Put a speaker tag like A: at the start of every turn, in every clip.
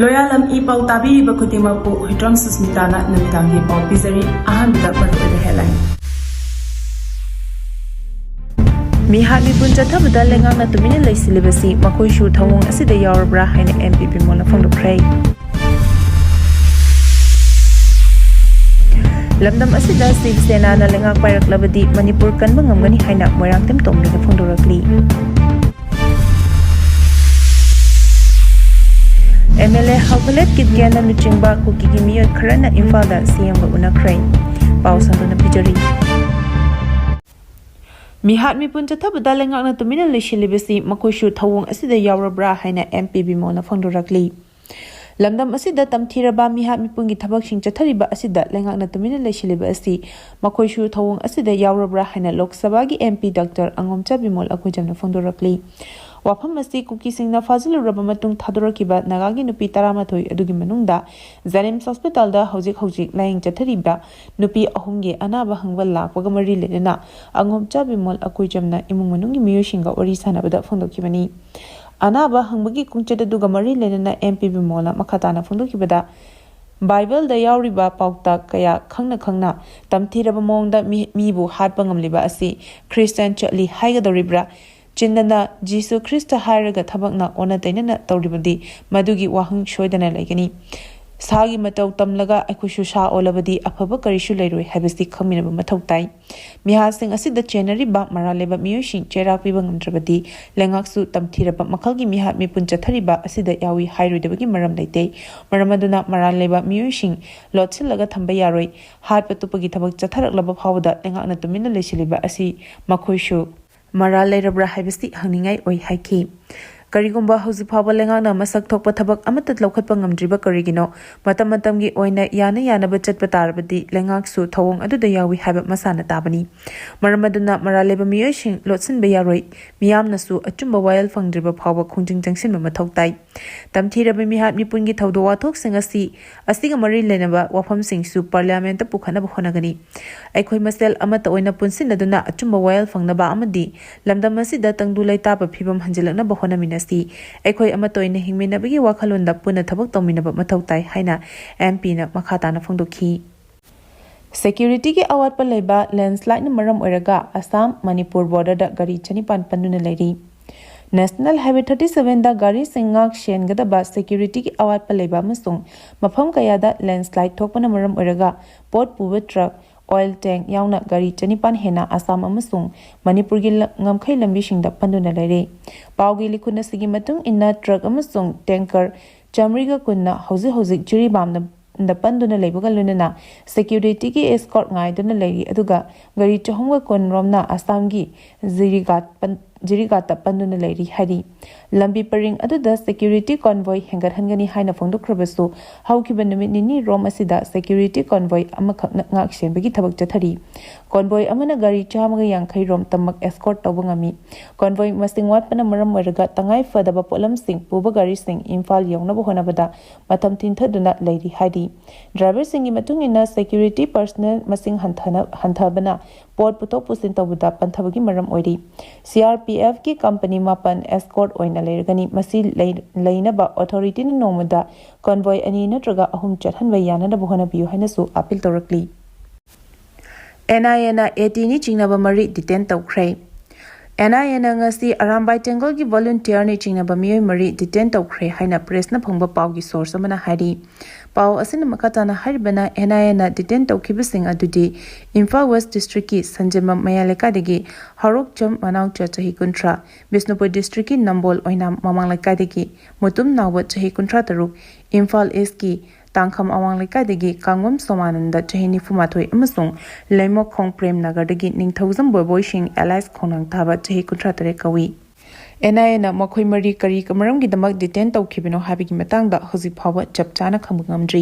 A: Loyalam E-PAO tabi bakutimapu hitram susmitana namitangi pau pizari ahan bidak maru headline.
B: Mihat Mipun Chatthabada Leingaksu tumina leisilibasi makoishu thawong asida Yaorabra haina MPP mona Thoknakhre. Lamdam asida Sivsena na Leingak pairak-labadi Manipur kanba ngamgani haina moirangtem tomduna phongdorakli. MLA Haukalet Kitgana Nuchingba Kuki Mihat Kharana Infalda Singa Unakre. Pau Sanduna Pijari. Mihat Mipun Chatthabada Leingaksu tumina leisilibasi makoishu thawong asida Yaorabra haina MPP mona phongdorakli. Lamdam asida tamthiraba Mihat Mipungi thabaksing chathariba asida Leingaksu tumina leisiliba asi makoishu thawong asida Yaorabra haina Lok Sabha gi MP Dr. Angomcha Bimol akujamna phongdorakli. Wafam asi Kuki Singna faziluraba matung thadurakiba nagagi nupi 13 adugi manungda Zanims Hospital da hojik laing chathariba nupi ahumgi anaba hangwa lakwaga mari lenana Angomcha Bimol akujamna imung manungi miyoshinga ori sanabada phongdokibani. Anaba hangbagi kungchada duga mari lenana MPP mola makhatana phongdokibada Bible da yauriba pauta kaya khangna tamthiraba mongda mibu hatpa ngamliba asi Christian chali haigadoribra Chingnaba Jisu Christa hairaga thabakna ona tainana tawribadi madugi wahang shoidana laigani Sagi matau tamlaga akushu sha olabadi afaba karishu leiroi habisi khaminaba mathau tai Mihat sing asida chenari ba maraleba miyoshin cherak piba ngamdrabadi Leingaksu tamthiraba makhalgi Mihat Mipun chathariba asida yawi hairoidabagi maram leite maramaduna maraleba miyoshin lotchilaga thamba yaroi hat patupagi thabak chatharaklaba phawada Leingaksu tumina leisiliba asi makhoishu Maral Leirabra habisi hangningai oi haiki Karigumba hausi phaba Leingaksu masak thokpa thabak amatat laukhatpa ngamdriba karigino matamgi oina yana bachatpa tarabadi Leingaksu thawong aduda yawi haba masana tabani maramaduna maraleba miyoshin lotsinba yaroi miyamnasu achumba wayal fangdriba phaba khungjing jangsinba mathau tai tamthiraba Mihat Mipungi thawdo wathok singasi asiga mari lenaba wafam singsu parliament ta pukhanaba honagani aikhoi masel amata oina punsinaduna achumba wayal fangnaba amadi lamdam asida tangdu laitaba phibam hanjilakna bahonamina Aikoi amatoina hingminabagi wakhalonda puna thabak tawminaba mathau tai haina MP na makhatana phongdokhi Security ki awatpa leiba landslide na maram oiraga Assam Manipur border da gari chanipan panduna leiri National Highway 37 da gari Singa shengadaba security ki awatpa leiba amasung mafam kayada landslide thokpana maram oiraga pot puba truck oil tank yauna gari chanipan hena Assam amasung Manipur gi ngamkhai lambisingda panduna leire Paugi likhuna sigi matung inna truck amasung tanker chamriga kunna hojik jiribamna da panduna leibaga lunana security ki escort ngai duna leiri aduga gari chahumga konromna Assam gi jirigata panduna leiri hari lambi paring aduda security convoy hengar hangani haina phongdokrabasu haukiba numit nini rom asida security convoy amakhak ngak shenbagi thabak chathari convoy amana gari chamaga yangkhai rom tamak escort tawbangami convoy masing watpana maram oiraga tangai fadaba polam sing puba gari sing imphal yawnaba honabada matham tinthaduna leiri hari driver singi matungina security personnel masing hanthabana pot putok pusin tawbuda panthabagi maram oiri CRPF ki company mapan escort oina leirgani masi leinaba authority na nomada convoy ani natraga ahum chathanba yanana bohana biyu hainasu appeal torakli NIA na 18 ni Chingnaba mari detain tawkhre NIA na ngasi arambai tengle gi volunteer ni Chingnaba miyoi mari detain tawkhre haina press na phongba pawgi source amana hari Pau asina makatana haribana NIA na detain tawkhibasing adudi Imphal West District ki Sanjema Mayaleka degi Harok Cham Manaucha chahi kuntra Bisnupur District ki Nambol oina Mamangleka degi Mutum Nawat chahi kuntra taruk Imphal East ki Tangkham Awangleka degi Kangwam Somananda chahi nifumathoi amasung Laimok Khong Prem Nagar degi Ningthauzam Boyboishing Allies Khonang Thaba chahi kuntra tare kawi NIA na makhoi mari kari kamaramgi damak detain tawkhibino habigi matangda hojik phawa chapchana khambung ngamdri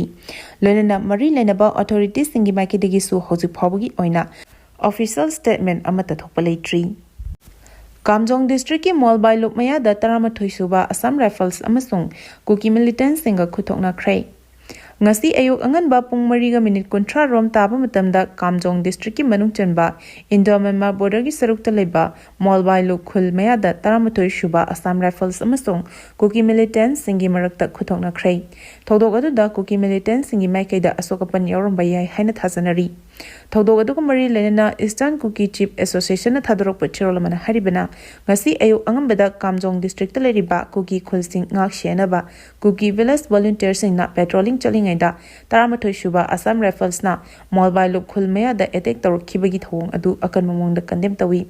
B: loinana mari leinaba authorities singi maikidegi su hojik phawagi oina official statement amata thokpa leitri Kamjong district ki Molbai Lukmaya da 13 suba Assam Rifles amasung Kuki Militan Singa Khut Thoknakhre ngasi ayuk anganba pung 3:30 rom taba matamda Kamjong district ki manung chanba Indo-Myanmar border ki sarukta leba Molbai Khul mayada 12 shuba Assam Rifles amasung Kuki Militan Singi marakta Thoknakhre thodok aduda Kuki Militan Singi maikaida asokapan yauramba yai haina thasanari thodok aduga mari lenana Eastern Kuki Chief Association na thadorok pachirolamana haribana ngasi ayuk angambada Kamjong district ta leriba Kuki Khul sing ngak shenaba Kuki village volunteer sing na patrolling chaling da 12 shuba Assam Rifles na Molbai Khul mayada attack tawrkhibagi thong adu akan mamongda condemn tawi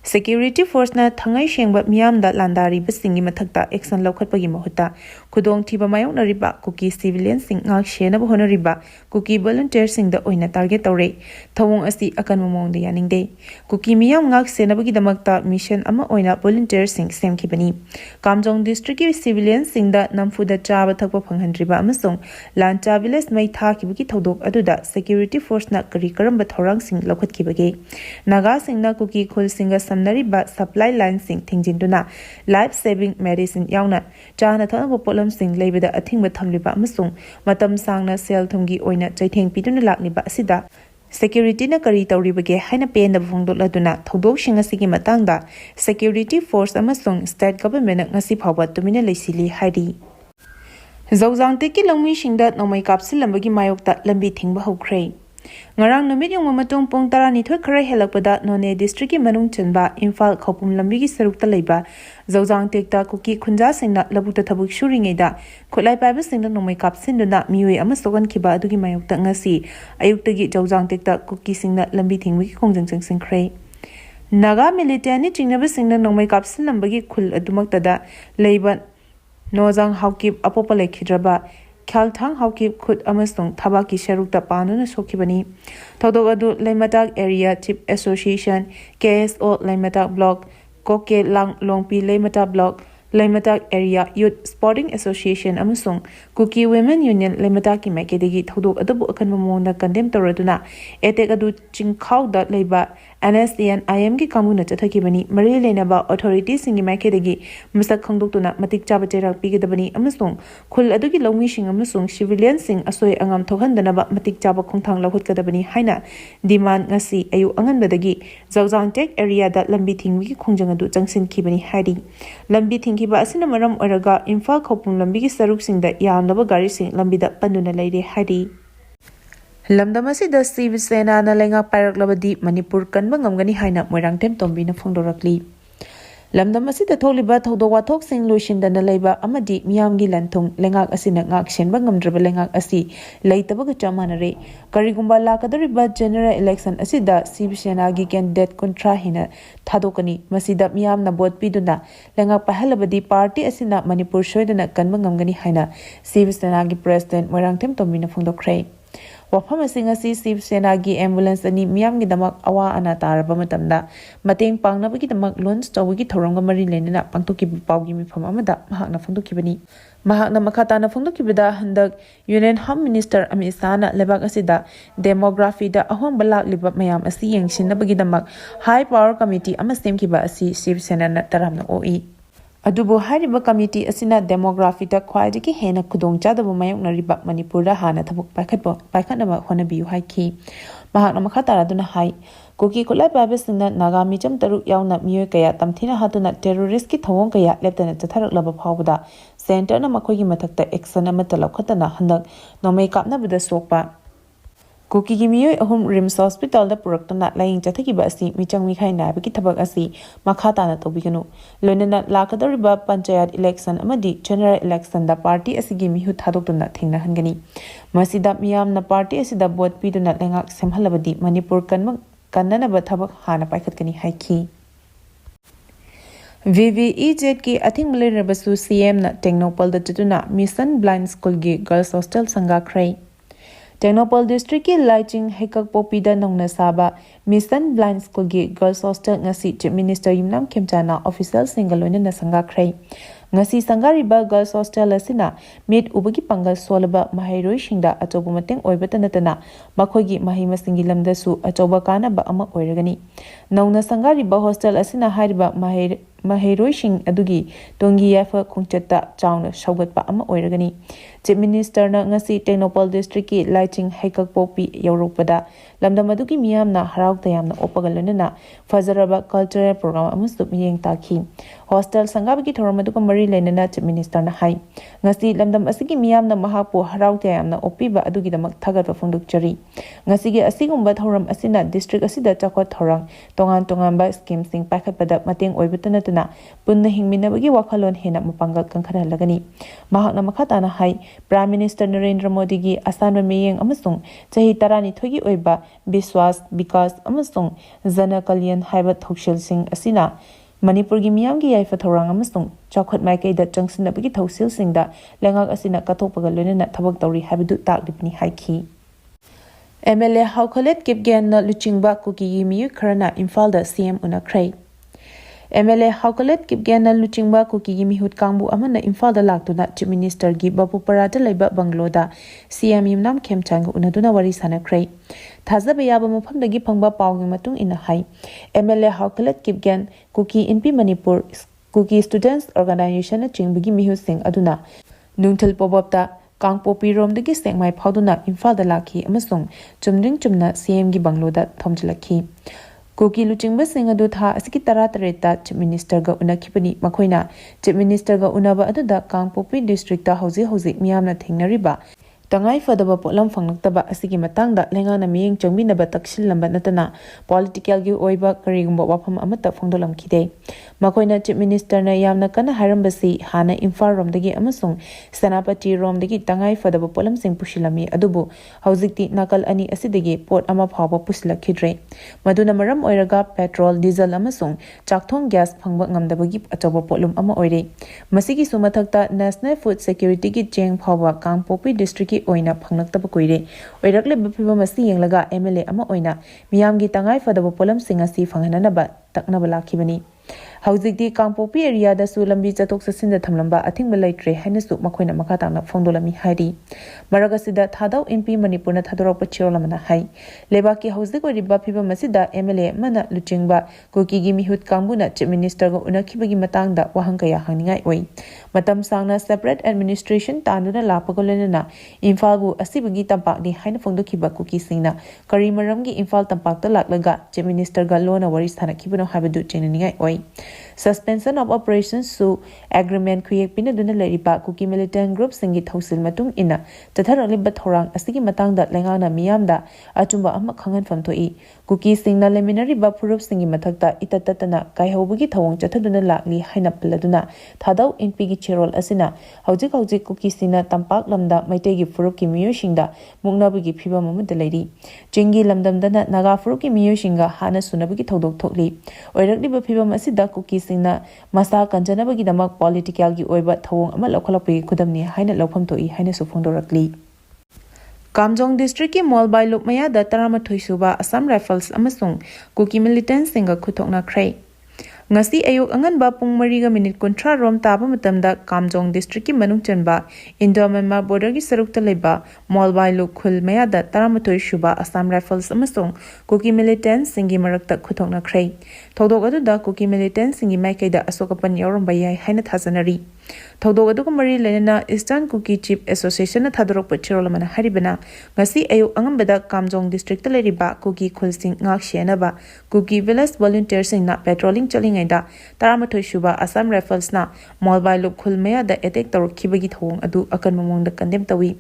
B: Security Force na thangai shengba miyamda landari basingi mathakta action laukhatpagi mahuta khudong thiba mayoknariba Kuki civilian sing ngak shenaba honariba Kuki volunteer sing da oina target tawre thawong asi akan mamongda yaningde Kuki miyam ngak senabagi damakta mission ama oina volunteer sing semkhibani Kamjong district ki civilian sing da namfuda chaba thakpa phanghandriba amasung lancha village mai thakibagi thodok aduda Security Force na kari karamba thorang sing laukhatkibage naga sing na Kuki Khul singa samnariba supply line sing thingjinduna life saving medicine yauna chana thana polam sing leibada athingba thamliba amasung matam sangna sel thumgi oina chaitheng piduna lakniba asida Security na kari tawribage haina pen da phongdokladuna thodok sing asigi matangda Security Force amasung state government ngasi phawba tumina leisili hairi Zawjangte ki longmi singda nomai kapsilambagi mayokta lambi thingba hokre ngarang numit yong mamatong pong 12 khare helakpada None district ki manung chanba Imphal khopum lambi ki sarukta leiba Zawjang tekta Kuki khunja singna labukta thabuk shuringeda khulai paiba singna nomai kapsinduna miwe ama sogan khiba adugi mayokta ngasi ayuktagi Zawjang tekta Kuki singna lambi thingwi khongjang singkhre Naga Militan ni Chingnaba singna nomai kapsin lambagi khul adumaktada leiba Nojang haukip apopa lekhidraba Khalthang haukip Khut amasung thabaki sharukta panuna sokhibani thodok adu Leimatak area chief association KSO Leimatak block Koke Lang Longpi Leimatak block Leimatak area youth sporting association amasung Kuki women union Leimatak ki makedegi thodok adu akan mamona condemn toraduna etek adu chingkhau da leiba NSDN IM ki kamuna chathakibani mari lenaba authorities singi makedegi masak khangdoktuna matik chaba cherak pigedabani amasung khul adugi longmi sing amasung civilian sing asoi angam thokhandanaba matik chaba khongthang lahutkadabani haina demand ngasi ayu anganbadagi Zawjang tek area da lambi thingwi ki khongjang adu changsin khibani hairi lambi thingkiba asina maram oraga Imphal khopum lambi ki saruk sing da yamnaba gari sing lambi da panduna leire hairi Lamdamasi da Siv Sena na Leingak Pairak Manipur kanba ngamgani haina Moirangtem Tombi na phongdorakli Lamdamasi da tholiba thodok wathok sing loishinda na leiba amadi miyamgi lanthung Leingak asina ngak shenba ngamdraba Leingak asi leitabaga chamanare karigumba lakadariba general election asida Siv Sena gi candidate kontra hina thadokani masida miyamna vote piduna Leingak pahalabadi party asina Manipur shoidana kanba ngamgani haina Siv Sena gi president Moirangtem Tombi na phongdokre Wafam asingasi Siv Sena gi ambulance ani miyam gi damak awa ana taraba matamda mateng pangna bagi damak launch tawgi thoranga mari lenina pangtoki pawgi mifam amada mahakna phongdoki bani mahakna makhata na phongdoki bida handak Union Home Minister Amisana lebak asida demography da ahong balak liba mayam asi yengshin na bagi damak high power committee amastem ki ba asi Siv Sena na taramna oi Adubu hariba committee asina demography da khwaidiki hena khudongchadabu mayoknariba Manipurda hana thabuk paikhatnaba honabiu haiki mahakna makhataraduna hai Kuki kulai babesina naga mijam taruk yauna miyoy kaya tamthina hatuna terrorist ki thawong kaya leptana chatharaklaba phawbada center na makhoigi mathakta action amata laukhatana handak nomai kapnabada sokpa Kuki gi miyoy ahum Rims Hospital da puraktana laing chathakiba asi michang mikhai naibaki thabak asi makhata na tobiganu loinana lakadariba panchayat election amadi general election da party asigi mihu thadokduna thingna hangani masida miyam na party asida vote piduna lengak semhalabadi Manipur kannanaba thabak hana paikhatkani haiki VVEZ ki athing malirabasu CM na Technopal da chutuna Mission Blind School gi Girls Hostel Singa Technopal District ki Lighting Hekak Popida Nongna Saba Mission Blind School ki Girls Hostel ngasi Chief Minister Yumnam Khemchana official single na Singa ngasi sangariba girls hostel asina meet ubagi pangal solaba mahairoi shingda achobu mateng oibata natana makhogi mahi masingi lamdasu achoba kana ba ama oiragani nauna sangariba hostel asina hariba mahairoi shing adugi tongi yafa khungchatta chauna shaugatpa ama oiragani chief minister na ngasi Technopol district ki Laiching Haikak Popi Yaorabra lamdam adugi miyamna harau tayamna opagalana fazaraba cultural program amustu miyeng takhi hostel sangabagi thoramadu mari lenana chief minister na hai ngasi lamdam asigi miyamna mahapu harau tayamna opiba adugi damak thagatwa phongdukchari ngasi ge asigumba thoram asina district asida chakwa thorang tongan ba scheme sing pakhatpada mateng oibutana tana punna hingminabagi wakhalon hena mapangal kangkhara lagani mahakna makhatana hai Prime Minister Narendra Modi gi asanwa meyeng amasung chahi tarani thogi oiba biswas bikas amasung jana kalyan haiba thokshil sing asina Manipur gi miyam gi yaifa thorang amasung chakhat maikai da changsinabagi thoksil sing da lengak asina kathokpaga loina thabak tawri habidu takdipni haiki MLA Haukolet Kipgen na Luchingba Kuki Yimiyu Karana Imphal da CM Unakrai MLA Haukolet Kipgen na Luchingba Kuki Yimihut Kangbu Amana Imphal da Laktuna Chief Minister gi Babu Parata Laiba Bangloda CM Yimnam Kemchang Unaduna Wari Sanakrai Thazaba Yaba Mufamdagi Pangba Pawgi Matung in a high MLA Haukolet Kipgen Kuki Inpi Manipur Kuki Students Organization na Chingbagi Mihu Singh Aduna Nungthal Pobapta Kangpopi Romdagi Sengmai Pauduna Imphal da Laki Amasung Chumring Chumna CM gi Bangloda Thomjalaki Kuki Luchingba Singh adu tha asiki taratareta Chief Minister ga unakipani makhoina Chief Minister ga unaba aduda Kangpopi district ta hauzi miyamna thingnariba tangai fadaba polam phangnaktaba asigi matangda lengana miyeng chongminaba taksil lamba natana political gi oiba karigumba wafam amata phongdolam khide makoina Chief Minister na yamna kana harambasi hana Imphal romdagi amasung Senapati romdagi tangai fadaba polam sing pushilami adubu hauzikti nakal ani asidagi port ama phawba pusilakhidre maduna maram oiraga petrol diesel amasung chakthong gas phangba ngamdabagi achoba polum ama oire masigi sumathakta National Food Security gi cheng phawba Kangpopi district oina phangnaktaba koire oirakle baphiba masi yenglaga MLA ama oina miyamgi tangai fadaba polam singa si phanghananaba taknaba lakhibani Hauzikdi Kangpopi area da su lambi chatok sasinda thamlamba athingba laitre hainasu makhoina makhatangna phongdolami hairi maragasida thadau MP Manipur na thadorokpa chirolamana hai lebaki hauzik oriba phiba masida MLA mana Luchingba Kuki gi Mihut Kangbuna Chief Minister ga unakhibagi matangda wahangkaya hangningai oi matam sangna separate administration tanuna lapagolena Imphal bu asibagi tampak ni haina phongdokhiba Kuki singna karimaramgi Imphal tampak ta laklaga Chief Minister ga lona wari sthana khibano habadu chenningai oi Suspension of operations su agreement kuyek pinaduna leriba Kuki Militan group singi thausil matung ina tatharaliba thorang asigi matangda lengana miyamda achumba ama khangan famthoi Kuki singna leminary ba phurup singi mathakta itatatana kaihobagi thawong chathaduna lakli haina paladuna thadau NP gi cherol asina haujik Kuki sina tampak lamda maitei gi phurup ki miyosingda mungnabagi phiba mamada leiri chingi lamdamdana naga phurup ki miyosinga hana sunabagi thodok thokli oirakli ba phiba masida Kuki singna masa kanjanabagi damak political gi oiba thawong ama lokholapagi khudamni haina lopham toi haina su phongdorakli Kamjong district ki Molbai Lukmaya da Taramathoi suba Assam Rifles amasung Kuki Militan Singa Khut Thoknakhre ngasi ayuk anganba pung 3:30 rom taba matamda Kamjong district ki manung chanba Indo-Myanmar border gi sarukta leba Molbai Lukhul maya da Taramathoi suba Assam Rifles amasung Kuki Militan Singi marakta Khut Thoknakhre thodok adu da Kuki Militan Singi maikai da asokapan yauramba yai haina thasanari thodok adu ko mari lenana Eastern Kuki Chief Association na thadorok pachirolamana haribana ngasi ayuk angambada Kamjong district ta leriba Kuki khulsing ngak shenaba Kuki village volunteer sing na patrolling chalingai da Taramathoi suba Assam Rifles na Molbai Lukhul maya da attack tawrkhibagi thawong adu akan mamongda condemn tawi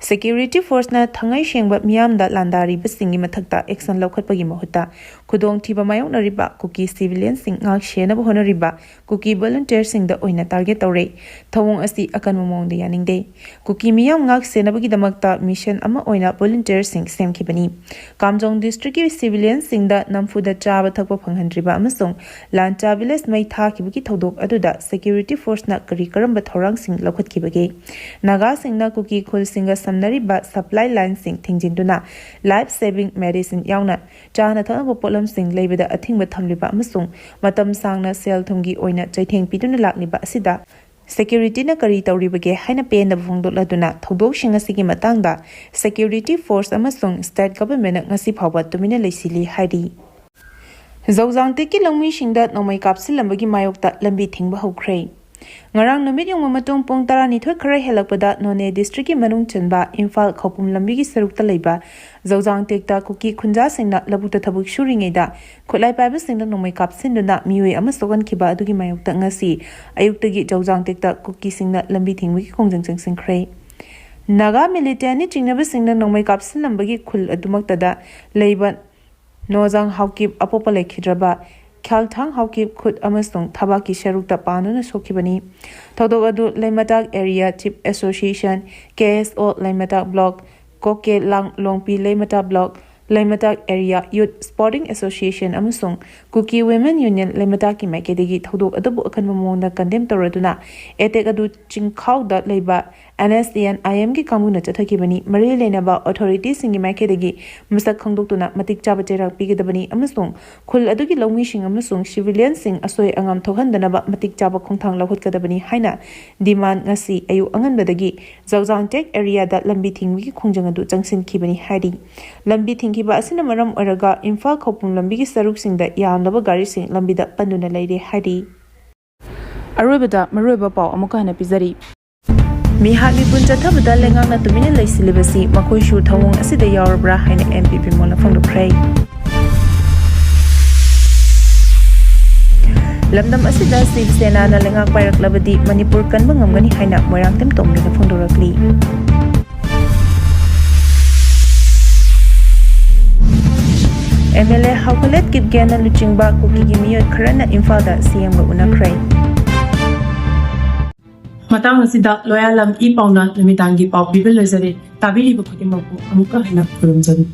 B: Security Force na thangai shengba miyamda landari bisingi mathakta action laukhatpagi mahuta khudong thiba mayoknariba Kuki civilian sing ngak shenaba honoriba Kuki volunteer sing da oina target tawre thawong asi akan mamongda yaningde Kuki miyam ngak senabagi damakta mission ama oina volunteer sing semkhibani Kamjong district ki civilian sing da namfuda chaba thakpa phanghandriba amasung lancha village mai thakibagi thodok aduda Security Force na kari karamba thorang sing laukhatkibagi naga sing na Kuki khul singa samnariba supply line sing thingjinduna life saving medicine yauna chana thana polam sing leibada athingba thamliba amasung matam sangna sel thumgi oina chaitheng piduna lakliba asida Security na kari tauribage haina penda phongdokladuna thodokshing asigi matangda security force amasung state government ngasi phawba tumina leisili hairi Zawjang teki longmi shingda nomai kapsilambagi mayokta lambi thingba hokre ngarang numit yong matung pong tara ni thoi khare helakpada none district ki manung chanba Imphal khopum lambi gi sarukta leiba zawjang tekta Kuki khunja singna labuta thabuk shuringeda khulai paiba singna nomai kapsinduna miwe ama sogan khiba adugi mayokta ngasi ayukta gi zawjang tekta Kuki singna lambi thingwi ki khongjang singkhre Naga Militan ni Chingnaba singna nomai kapsilambagi khul adumaktada leiba Nozang Haukip Apopale Kidraba Khalthang Haukip Khut Amasung Thabaki Sharukta Panuna Sokibani Todogadu Leimatak Area Chip Association KSO Leimatak Block Koke Lang Longpi Leimatak Block Leimatak Area Youth Sporting Association Amasung Kuki Women Union Leimatak ki Makedegi Thodok Adabu Akan Mamona Condemn Toraduna Etek Adu Chingkhau dot Leiba NSDN IM ki Kamuna Chathakibani Mari Lenaba Authorities Singi Makedegi Masak Khongdoktuna Matik Chaba Cherak Pigedabani Amasung Khul Adugi Longmi Shing Amasung Civilian Sing Asoi Angam Thokhandanaba Matik Chaba Khongthang Lahutkadabani Haina Demand Ngasi Ayu Anganbadagi Zawjang Tek Area that Lambi Thingwi Khongjang Adu Jangsin Kibani Hari Lambi Thingkiba Asina Maram Oraga Imphal Khopum Lambi ki Saruk Singda Yamlaba Gari Sing Lambida Panduna Leire Hari Arubada Maruba Pau Amuka Hana Pizari Mihat Mipun Chatthabada Leingaksu tumina leisilibasi makoishu thawong asida Yaorabra haina MPP mona phongdokre Lamdam asida Shiv Sena na Leingak pairak Manipur kanba ngamgani haina Moirangtem Tomrina phongdorakli MLA Haukalet Kipgena Luchingba Kuki gi Mihat kharana Imphal CM ga Unakre
A: Matang asida loyalam E-PAO na namitangi pau bibel lezari tabili bakutimapu amuka hina kurumjari